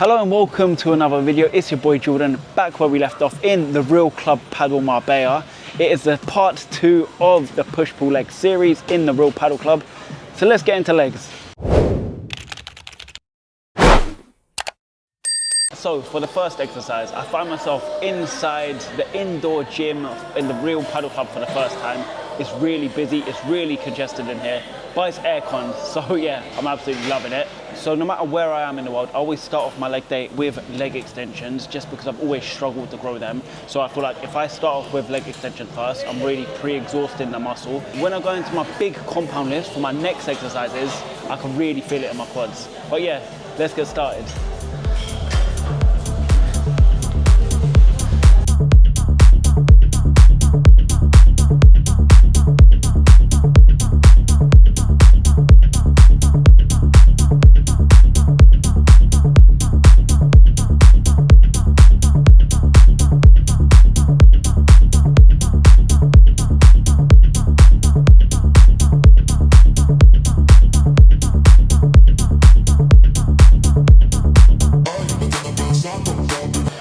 Hello and welcome to another video. It's your boy Jordan, back where we left off in the Real Club Padel Marbella. It is the part 2 of the push-pull leg series in the Real Padel Club. So let's get into legs. So for the first exercise, I find myself inside the indoor gym in the Real Padel Club for the first time. It's really busy, it's really congested in here, but it's aircon, so yeah, I'm absolutely loving it. So no matter where I am in the world, I always start off my leg day with leg extensions, just because I've always struggled to grow them. So I feel like if I start off with leg extension first, I'm really pre-exhausting the muscle. When I go into my big compound lifts for my next exercises, I can really feel it in my quads. But yeah, let's get started.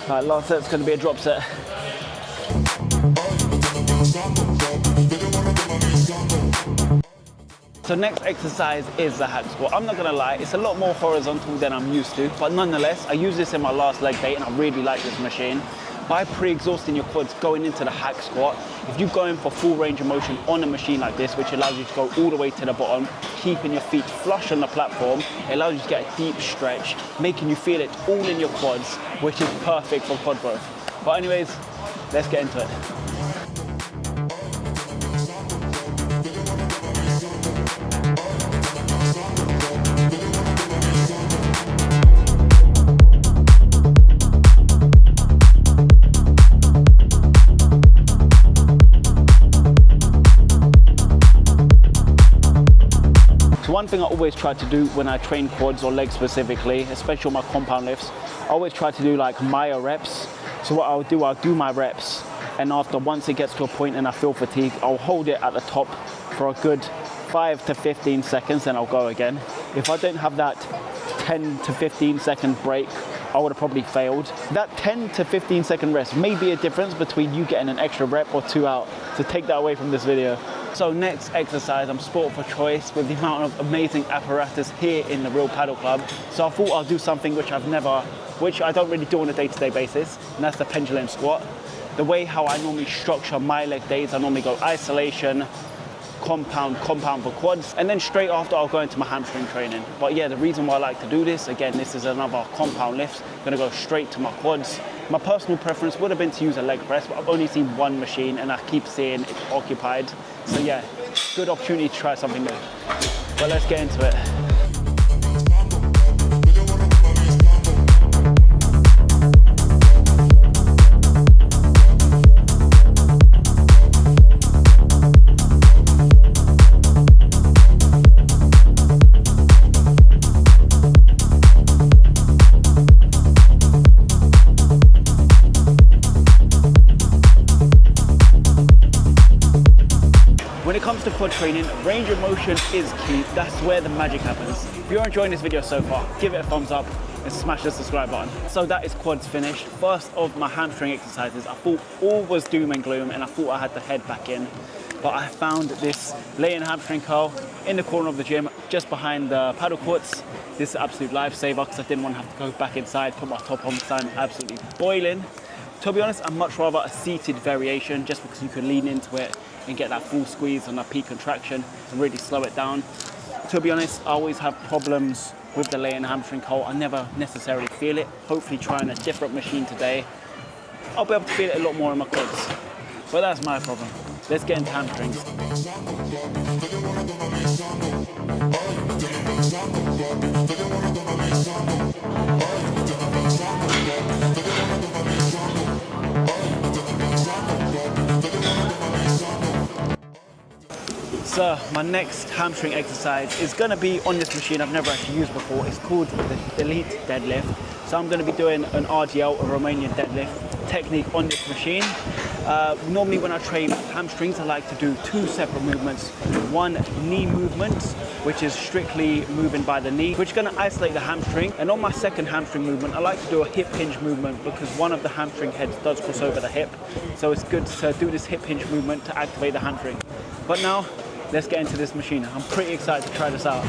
Alright, last set's going to be a drop set. So next exercise is the hack squat. I'm not going to lie, it's a lot more horizontal than I'm used to, but nonetheless, I used this in my last leg day and I really like this machine. By pre-exhausting your quads going into the hack squat, if you go in for full range of motion on a machine like this, which allows you to go all the way to the bottom, keeping your feet flush on the platform, it allows you to get a deep stretch, making you feel it all in your quads, which is perfect for quad growth. But anyways, let's get into it. One thing I always try to do when I train quads or legs specifically, especially on my compound lifts, I always try to do like myo reps. So what I'll do my reps, and once it gets to a point and I feel fatigue, I'll hold it at the top for a good 5 to 15 seconds, then I'll go again. If I don't have that 10 to 15 second break, I would have probably failed. That 10 to 15 second rest may be a difference between you getting an extra rep or 2 out, so take that away from this video. So next exercise, I'm sport for choice with the amount of amazing apparatus here in the Real Padel Club. So I thought I'll do something which I don't really do on a day-to-day basis, and that's the pendulum squat. The way how I normally structure my leg days, I normally go isolation, compound for quads, and then straight after I'll go into my hamstring training. But yeah, the reason why I like to do this, again, this is another compound lift, I'm gonna go straight to my quads. My personal preference would have been to use a leg press, but I've only seen one machine and I keep seeing it occupied. So yeah, good opportunity to try something new. But let's get into it. When it comes to quad training, range of motion is key. That's where the magic happens. If you're enjoying this video so far, give it a thumbs up and smash the subscribe button. So that is quads finished. First of my hamstring exercises, I thought all was doom and gloom and I thought I had to head back in. But I found this lay-in hamstring curl in the corner of the gym, just behind the paddle courts. This is an absolute lifesaver because I didn't want to have to go back inside, put my top on because I'm absolutely boiling. To be honest, I'd much rather a seated variation just because you can lean into it and get that full squeeze on that peak contraction and really slow it down. To be honest, I always have problems with the lay-in hamstring curl. I never necessarily feel it. Hopefully trying a different machine today, I'll be able to feel it a lot more in my quads. But that's my problem. Let's get into hamstrings. So my next hamstring exercise is going to be on this machine I've never actually used before. It's called the Elite Deadlift. So I'm going to be doing an RDL, a Romanian deadlift technique on this machine. Normally when I train hamstrings, I like to do 2 separate movements. One knee movement, which is strictly moving by the knee, which is going to isolate the hamstring. And on my second hamstring movement, I like to do a hip hinge movement because one of the hamstring heads does cross over the hip. So it's good to do this hip hinge movement to activate the hamstring. But now, let's get into this machine. I'm pretty excited to try this out.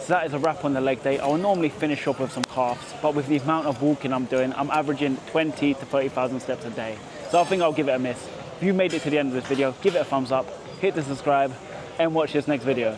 So that is a wrap on the leg day. I will normally finish up with some calves, but with the amount of walking I'm doing, I'm averaging 20 to 30,000 steps a day. So I think I'll give it a miss. If you made it to the end of this video, give it a thumbs up, hit the subscribe, and watch this next video.